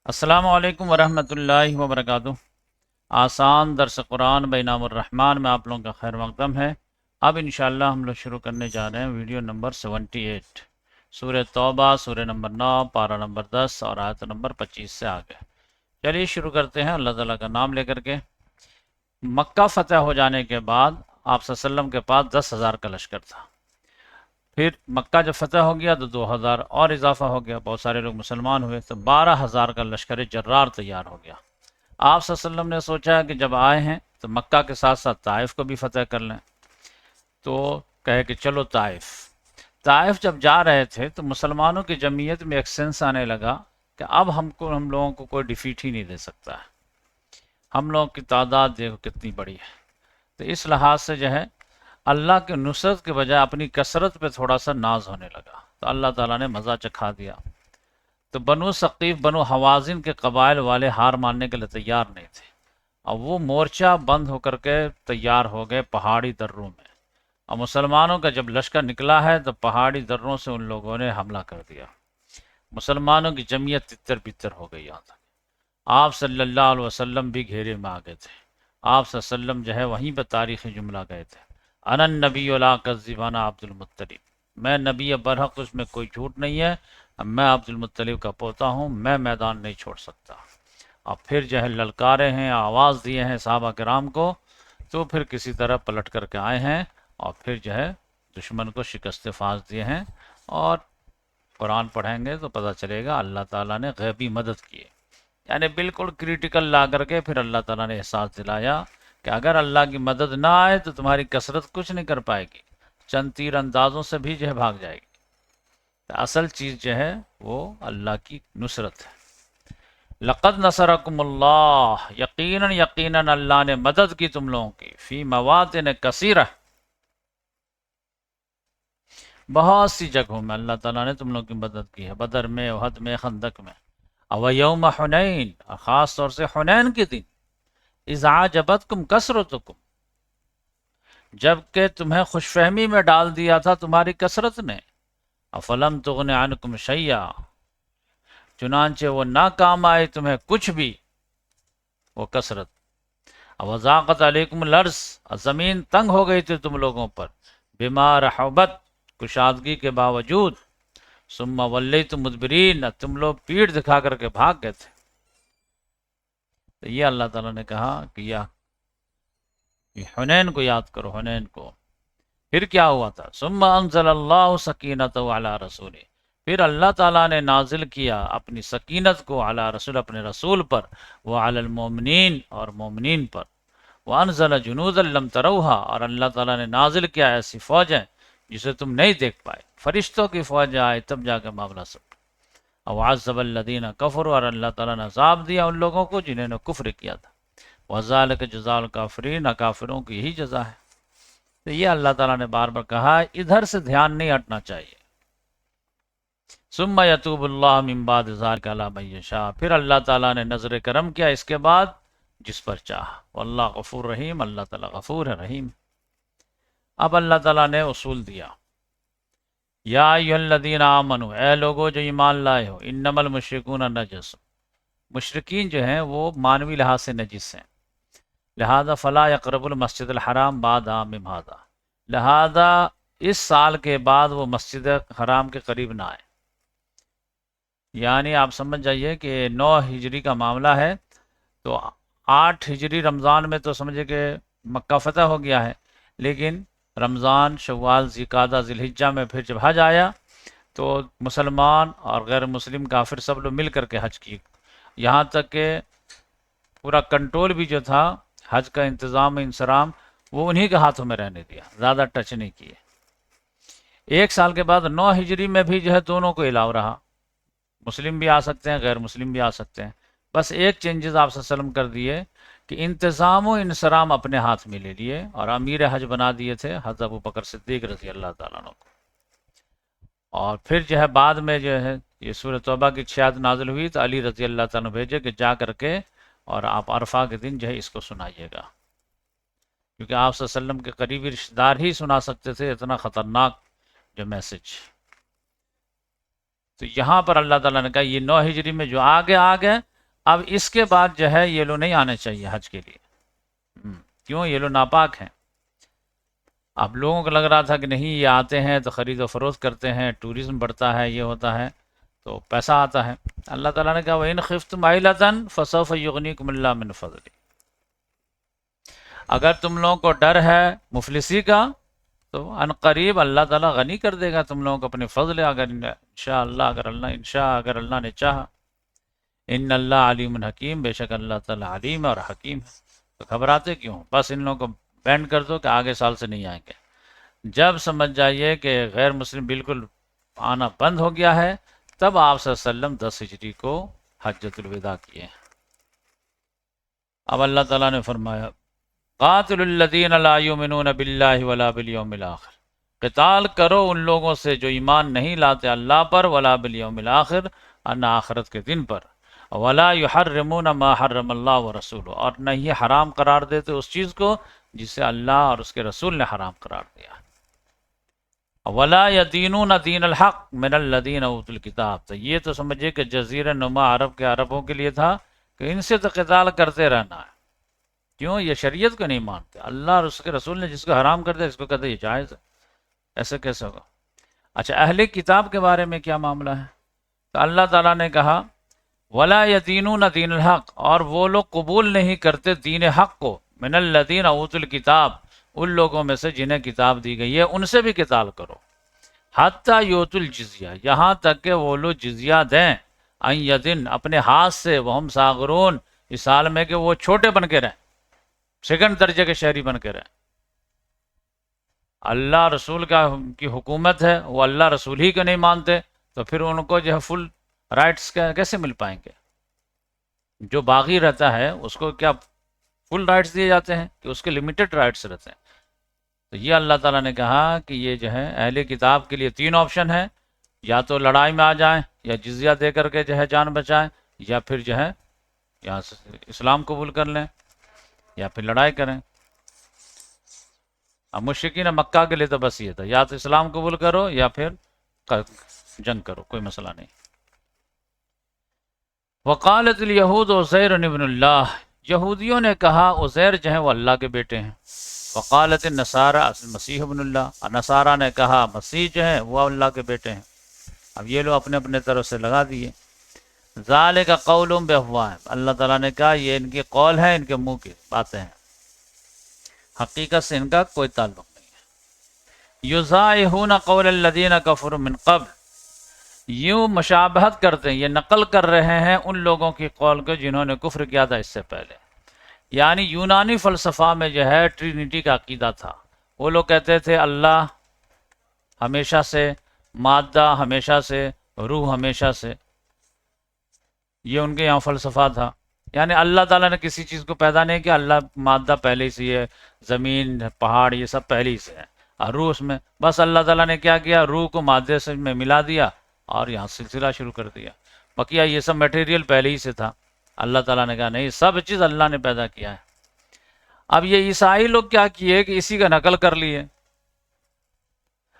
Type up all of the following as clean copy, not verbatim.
السلام علیکم ورحمۃ اللہ وبرکاتہ۔ آسان درس قرآن بینام الرحمن میں آپ لوگوں کا خیر مقدم ہے۔ اب انشاءاللہ ہم لوگ شروع کرنے جا رہے ہیں ویڈیو نمبر 78، سورہ توبہ، سورہ نمبر 9، پارہ نمبر 10 اور آیت نمبر 25 سے آگے۔ چلیے شروع کرتے ہیں اللہ تعالیٰ کا نام لے کر کے۔ مکہ فتح ہو جانے کے بعد آپ صلی اللہ علیہ وسلم کے پاس 10,000 کا لشکر تھا۔ پھر مکہ جب فتح ہو گیا تو 2,000 اور اضافہ ہو گیا، بہت سارے لوگ مسلمان ہوئے تو 12,000 کا لشکر جرار تیار ہو گیا۔ آپ صلی اللہ علیہ وسلم نے سوچا کہ جب آئے ہیں تو مکہ کے ساتھ ساتھ طائف کو بھی فتح کر لیں، تو کہے کہ چلو طائف۔ طائف جب جا رہے تھے تو مسلمانوں کی جمعیت میں ایک سینس آنے لگا کہ اب ہم لوگوں کو کوئی ڈیفیٹ ہی نہیں دے سکتا ہے، ہم لوگوں کی تعداد دیکھو کتنی بڑی ہے۔ تو اس لحاظ سے جو ہے اللہ کے نصرت کے بجائے اپنی کثرت پہ تھوڑا سا ناز ہونے لگا، تو اللہ تعالیٰ نے مزہ چکھا دیا۔ تو بنو ثقیف، بنو حوازن کے قبائل والے ہار ماننے کے لیے تیار نہیں تھے، اور وہ مورچہ بند ہو کر کے تیار ہو گئے پہاڑی دروں میں، اور مسلمانوں کا جب لشکر نکلا ہے تو پہاڑی دروں سے ان لوگوں نے حملہ کر دیا۔ مسلمانوں کی جمعیت تتر بتر ہو گئی یہاں تک۔ آپ صلی اللہ علیہ وسلم بھی گھیرے میں آ گئے تھے۔ آپ صلی اللہ علیہ وسلم جو ہے وہیں پہ تاریخی جملہ گئے تھے، انا النبی لا کذب انا عبد المطلب، میں نبی برحق، اس میں کوئی جھوٹ نہیں ہے، میں عبد المطلب کا پوتا ہوں، میں میدان نہیں چھوڑ سکتا۔ اور پھر جو ہے للکارے ہیں، آواز دیے ہیں صحابہ کرام کو، تو پھر کسی طرح پلٹ کر کے آئے ہیں، اور پھر جو ہے دشمن کو شکست فاش دیے ہیں۔ اور قرآن پڑھیں گے تو پتہ چلے گا اللہ تعالیٰ نے غیبی مدد کی ہے، یعنی بالکل کریٹیکل لا کر کے پھر اللہ تعالیٰ نے احساس دلایا کہ اگر اللہ کی مدد نہ آئے تو تمہاری کثرت کچھ نہیں کر پائے گی، چند تیر اندازوں سے بھی جو ہے بھاگ جائے گی۔ تو اصل چیز جو ہے وہ اللہ کی نصرت ہے۔ لقد نصرکم اللہ، یقیناً یقیناً اللہ نے مدد کی تم لوگوں کی، فی مواطن کثیرہ، بہت سی جگہوں میں اللہ تعالیٰ نے تم لوگوں کی مدد کی ہے، بدر میں، احد میں، خندق میں، اور یوم حنین، اور خاص طور سے حنین کے دن، اذ اعجبتکم کثرتکم، جبکہ تمہیں خوش فہمی میں ڈال دیا تھا تمہاری کثرت نے، افلم تغن عنکم شیئا، چنانچہ وہ نہ کام آئے تمہیں کچھ بھی وہ کثرت، وضاقت علیکم الارض، زمین تنگ ہو گئی تھی تم لوگوں پر، بما رحبت، کشادگی کے باوجود، ثم ولیتم مدبرین، تم لوگ پیٹھ دکھا کر کے بھاگ گئے تھے۔ تو یہ اللہ تعالیٰ نے کہا کہ یہ حنین کو یاد کرو، حنین کو۔ پھر کیا ہوا تھا؟ ثم انزل اللہ سکینتہ علی رسول، پھر اللہ تعالیٰ نے نازل کیا اپنی سکینت کو علی رسول، اپنے رسول پر، وعلی المؤمنین، اور مومنین پر، وانزل جنودا لم تروہا، اور اللہ تعالیٰ نے نازل کیا ایسی فوجیں جسے تم نہیں دیکھ پائے، فرشتوں کی فوجیں آئے تب جا کے معاملہ سب۔ وعذب الذین کفروا، اور اللہ تعالیٰ نے عذاب دیا ان لوگوں کو جنہوں نے کفر کیا تھا، وذالک جزاء الکافرین، کافروں کی یہی جزا ہے۔ تو یہ اللہ تعالیٰ نے بار بار کہا، ادھر سے دھیان نہیں ہٹنا چاہیے۔ ثم یتوب اللہ من بعد ذلک علی من یشاء، پھر اللہ تعالیٰ نے نظر کرم کیا اس کے بعد جس پر چاہا، واللہ غفور رحیم، اللہ تعالیٰ غفور ہے، رحیم۔ اب اللہ تعالیٰ نے اصول دیا، یا ایھا الذین آمنوا، اے لوگو جو ایمان لائے ہو، انما المشرکون نجس، مشرکین جو ہیں وہ معنوی لحاظ سے نجس ہیں، لہذا فلا یقرب المسجد الحرام بعد عامہم ھذا، لہذا اس سال کے بعد وہ مسجد حرام کے قریب نہ آئے۔ یعنی آپ سمجھ جائیے کہ 9 ہجری کا معاملہ ہے، تو 8 ہجری رمضان میں تو سمجھے کہ مکہ فتح ہو گیا ہے، لیکن رمضان، شوال، ذوالقعدہ، ذی الحجہ میں پھر جب حج آیا تو مسلمان اور غیر مسلم کافر سب لوگ مل کر کے حج کی، یہاں تک کہ پورا کنٹرول بھی جو تھا حج کا انتظام انصرام وہ انہی کے ہاتھوں میں رہنے دیا، زیادہ ٹچ نہیں کیے۔ 1 سال کے بعد 9 ہجری میں بھی جو ہے دونوں کو الاؤ رہا، مسلم بھی آ سکتے ہیں، غیر مسلم بھی آ سکتے ہیں، بس ایک چینجز آپ صلی اللہ علیہ وسلم کر دیے کہ انتظام و انصرام اپنے ہاتھ میں لے لیے، اور امیر حج بنا دیے تھے حضرت ابوبکر صدیق رضی اللہ تعالیٰ عنہ کو۔ اور پھر جو ہے بعد میں جو ہے یہ سورۃ توبہ کی 6 آیت نازل ہوئی تو علی رضی اللہ تعالیٰ عنہ بھیجے کہ جا کر کے اور آپ عرفہ کے دن جو ہے اس کو سنائیے گا، کیونکہ آپ صلی اللہ علیہ وسلم کے قریبی رشتہ دار ہی سنا سکتے تھے، اتنا خطرناک جو میسج۔ تو یہاں پر اللہ تعالیٰ نے کہا یہ 9 ہجری میں جو آگے آ گئے اب اس کے بعد جو ہے یہ لوگ نہیں آنے چاہیے حج کے لیے، کیوں؟ یہ لوگ ناپاک ہیں۔ اب لوگوں کو لگ رہا تھا کہ نہیں یہ آتے ہیں تو خرید و فروخت کرتے ہیں، ٹورزم بڑھتا ہے، یہ ہوتا ہے تو پیسہ آتا ہے۔ اللہ تعالیٰ نے کہا وَإِنْ خِفْتُمْ عَيْلَةً فَسَوْفَ يُغْنِيكُمُ اللَّهُ مِنْ فَضْلِهِ، اگر تم لوگوں کو ڈر ہے مفلسی کا تو ان قریب اللہ تعالیٰ غنی کر دے گا تم لوگوں کو اپنے فضل، اگر انشاءاللہ، اگر اللہ نے چاہا۔ ان اللہ علیم حکیم، بے شک اللہ تعالیٰ علیم اور حکیم ہے۔ تو گھبراتے کیوں؟ بس ان لوگوں کو بینڈ کر دو کہ آگے سال سے نہیں آئیں گے۔ جب سمجھ جائیے کہ غیر مسلم بالکل آنا بند ہو گیا ہے، تب آپ صلی اللہ علیہ وسلم 10 ہجری کو حجۃ الوداع کیے ہیں۔ اب اللہ تعالیٰ نے فرمایا قاتل الذین لا یؤمنون باللہ ولا بالیوم الآخر، قتال کرو ان لوگوں سے جو ایمان نہیں لاتے اللہ پر، ولا بالیوم الآخر، ان آخرت کے دن پر، ولا یحرمون ما حرم اللہ ورسولہ، اور نہ یہ حرام قرار دیتے اس چیز کو جسے اللہ اور اس کے رسول نے حرام قرار دیا، ولا یدینون دین الحق من الذین اوتوا الکتاب۔ تو یہ تو سمجھے کہ جزیرہ نما عرب کے عربوں کے لیے تھا کہ ان سے تو قتال کرتے رہنا ہے، کیوں؟ یہ شریعت کو نہیں مانتے، اللہ اور اس کے رسول نے جس کو حرام کر دیا اس کو کہتے ہیں یہ جائز ہے، ایسے کیسے ہوگا؟ اچھا اہل کتاب کے بارے میں کیا معاملہ ہے؟ تو اللہ تعالیٰ نے کہا ولا یدینون دین الحق، اور وہ لوگ قبول نہیں کرتے دین حق کو، من الذین اوتوا الکتاب، ان لوگوں میں سے جنہیں کتاب دی گئی ہے ان سے بھی قتال کرو، حتی یؤتوا الجزیہ، یہاں تک کہ وہ لوگ جزیہ دیں، ان یدن، اپنے ہاتھ سے، وہم صاغرون، اس حال میں کہ وہ چھوٹے بن کے رہیں، سیکنڈ درجے کے شہری بن کے رہیں۔ اللہ رسول کی حکومت ہے، وہ اللہ رسول ہی کو نہیں مانتے تو پھر ان کو جو ہے فل رائٹس کیسے مل پائیں گے؟ جو باغی رہتا ہے اس کو کیا فل رائٹس دیے جاتے ہیں کہ اس کے لمیٹڈ رائٹس رہتے ہیں؟ تو یہ اللہ تعالیٰ نے کہا کہ یہ جو ہے اہل کتاب کے لیے 3 آپشن ہیں، یا تو لڑائی میں آ جائیں، یا جزیہ دے کر کے جو ہے جان بچائیں، یا پھر جو ہے یہاں سے اسلام قبول کر لیں، یا پھر لڑائی کریں۔ اب مشرکین مکہ کے لیے تو بس یہ تھا، یا تو اسلام قبول کرو یا پھر جنگ کرو، کوئی مسئلہ نہیں۔ وقالت الیہود عزیر ابن اللہ، یہودیوں نے کہا عزیر جو ہیں وہ اللہ کے بیٹے ہیں۔ وقالت النصارى مسیح ابن اللہ، نصارہ نے کہا مسیح جو ہیں وہ اللہ کے بیٹے ہیں۔ اب یہ لوگ اپنے اپنے طرف سے لگا دیے۔ ذالک قولهم بافواہہم، اللہ تعالیٰ نے کہا یہ ان کی قول ہے، ان کے منہ کی باتیں ہیں، حقیقت سے ان کا کوئی تعلق نہیں ہے۔ یضاہون قول الذین کفروا من قبل، یوں مشابہت کرتے ہیں، یہ نقل کر رہے ہیں ان لوگوں کی قول کو جنہوں نے کفر کیا تھا اس سے پہلے۔ یعنی یونانی فلسفہ میں جو ہے ٹرینیٹی کا عقیدہ تھا، وہ لوگ کہتے تھے اللہ ہمیشہ سے، مادہ ہمیشہ سے، روح ہمیشہ سے، یہ ان کے یہاں فلسفہ تھا۔ یعنی اللہ تعالیٰ نے کسی چیز کو پیدا نہیں کیا، اللہ مادہ پہلے ہی سے ہے، زمین پہاڑ یہ سب پہلے ہی سے ہے، اور روح اس میں، بس اللہ تعالیٰ نے کیا کیا، روح کو مادے سے میں ملا دیا اور یہاں سلسلہ شروع کر دیا، بقیہ یہ سب میٹیریل پہلے ہی سے تھا۔ اللہ تعالیٰ نے کہا نہیں، سب چیز اللہ نے پیدا کیا ہے۔ اب یہ عیسائی لوگ کیا کیے کہ اسی کا نقل کر لیے،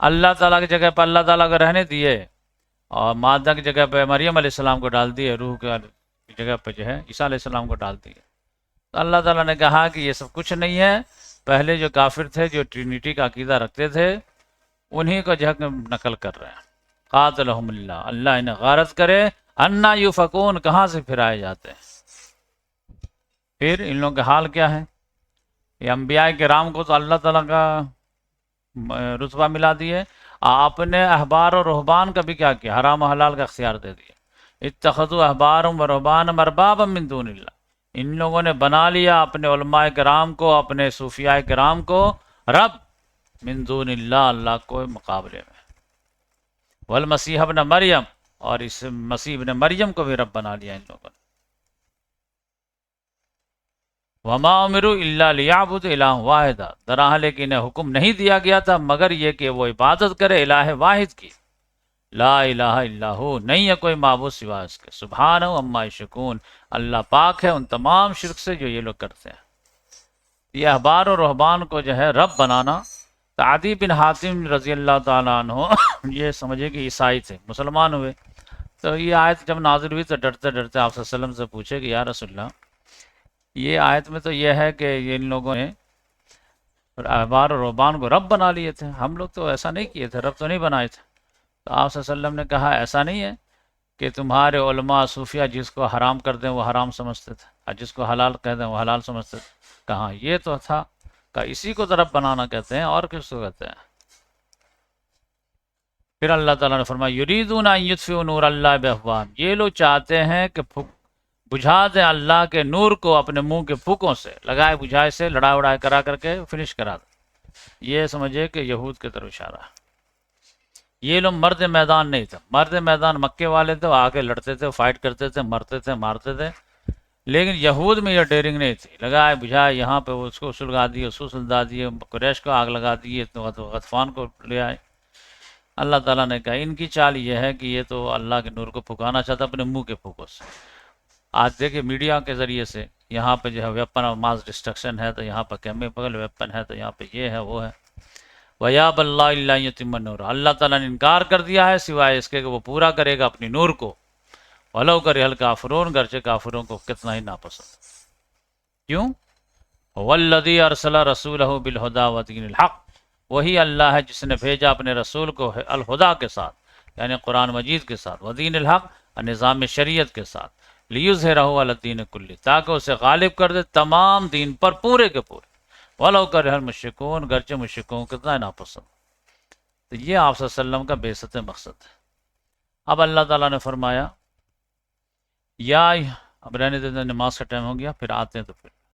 اللہ تعالیٰ کی جگہ پہ اللہ تعالیٰ کو رہنے دیے، اور مادہ کی جگہ پہ مریم علیہ السلام کو ڈال دیے، روح کی جگہ پہ جو ہے عیسیٰ علیہ السلام کو ڈال دیے۔ تو اللہ تعالیٰ نے کہا کہ یہ سب کچھ نہیں ہے، پہلے جو کافر تھے جو ٹرینیٹی کا عقیدہ رکھتے تھے انہی کو جو ہے نقل کر رہے ہیں۔ قاتلہم اللہ، اللہ انہیں غارت کرے، انا یوفکون، کہاں سے پھرائے جاتے ہیں۔ پھر ان لوگوں کا حال کیا ہے؟ یہ انبیاء کرام کو تو اللہ تعالیٰ کا رتبہ ملا دیے، اپنے احبار و رہبان کا بھی کیا کیا، حرام و حلال کا اختیار دے دیا۔ اتخذوا احبارهم ورهبانهم اربابا من دون اللہ، ان لوگوں نے بنا لیا اپنے علماء کرام کو، اپنے صوفیاء کرام کو رب، من دون اللہ، اللہ کو مقابلے میں، والمسیح ابن مریم، اور اس مسیح ابن مریم کو بھی رب بنا لیا ان لوگوں نے۔ وما امروا الا ليعبدوا الہ واحدا، درحال کہ انہیں حکم نہیں دیا گیا تھا مگر یہ کہ وہ عبادت کرے الہ واحد کی، لا الہ الا ہو، نہیں ہے کوئی معبود سوا اس کے، سبحانہ عما یشرکون، اللہ پاک ہے ان تمام شرک سے جو یہ لوگ کرتے ہیں۔ یہ احبار و رہبان کو جو ہے رب بنانا، عدی بن حاتم رضی اللہ تعالیٰ عنہ یہ سمجھے کہ عیسائی تھے، مسلمان ہوئے، تو یہ آیت جب نازل ہوئی تو ڈرتے ڈرتے آپ صلی اللہ علیہ وسلم سے پوچھے کہ یا رسول اللہ، یہ آیت میں تو یہ ہے کہ ان لوگوں نے احبار اور رہبان کو رب بنا لیے تھے، ہم لوگ تو ایسا نہیں کیے تھے، رب تو نہیں بنائے تھے۔ تو آپ صلی اللہ علیہ وسلم نے کہا ایسا نہیں ہے کہ تمہارے علماء صوفیہ جس کو حرام کر دیں وہ حرام سمجھتے تھے، اور جس کو حلال کہہ دیں وہ حلال سمجھتے تھے، کہاں یہ تو تھا کہ اسی کو تو رب بنانا کہتے ہیں، اور کس کو کہتے ہیں؟ پھر اللہ تعالیٰ نے فرمایا یریدون ان یطفئوا نور اللہ بافواہہم، یہ لوگ چاہتے ہیں کہ بجھا دیں اللہ کے نور کو اپنے منہ کے پھوکوں سے، لگائے بجھائے سے لڑائی وڑائی کرا کر کے فنش کرا دیں۔ یہ سمجھے کہ یہود کی طرف اشارہ ہے۔ یہ لوگ مرد میدان نہیں تھے، مرد میدان مکے والے تھے، وہ آگے لڑتے تھے، فائٹ کرتے تھے، مرتے تھے، مارتے تھے، لیکن یہود میں یہ ڈیرنگ نہیں تھی، لگائے بجھائے یہاں پہ اس کو سلگا دیے، اس کو سلگا دیے، قریش کو آگ لگا دیے، تو غطفان کو لے آئے۔ اللہ تعالیٰ نے کہا ان کی چال یہ ہے کہ یہ تو اللہ کے نور کو پھکانا چاہتا اپنے منہ کے پھوکوں سے۔ آج دیکھیں میڈیا کے ذریعے سے یہاں پہ جو ہے ویپن آف ماس ڈسٹرکشن ہے، تو یہاں پہ کیمیکل ویپن ہے، تو یہاں پہ یہ ہے وہ ہے۔ وَيَابَ اللَّهُ إِلَّا أَن يُتِمَّ نُورَهُ، اللہ تعالیٰ نے انکار کر دیا ہے سوائے اس کے کہ وہ پورا کرے گا اپنی نور کو۔ وَلَوْ كَرِهَ الْكَافِرُونَ، گرچہ کافروں کو کتنا ہی ناپسند۔ کیوں؟ هُوَ الَّذِي أَرْسَلَ رَسُولَهُ بِالْهُدَىٰ وَدِينِ الْحَقِّ، وہی اللہ ہے جس نے بھیجا اپنے رسول کو الہدا کے ساتھ، یعنی قرآن مجید کے ساتھ، ودین الحق، اور نظام شریعت کے ساتھ، لیظہرہ علی الدین کلی، تاکہ اسے غالب کر دے تمام دین پر پورے کے پورے، وَلَوْ كَرِهَ الْمُشْرِكُونَ، گرچہ مشرکوں کو کتنا ناپسند۔ تو یہ آپ صلی اللہ علیہ وسلم کا بعثت مقصد ہے۔ اب اللہ تعالیٰ نے فرمایا یا اب رہنے دیتے، نماز کا ٹائم ہو گیا، پھر آتے ہیں تو پھر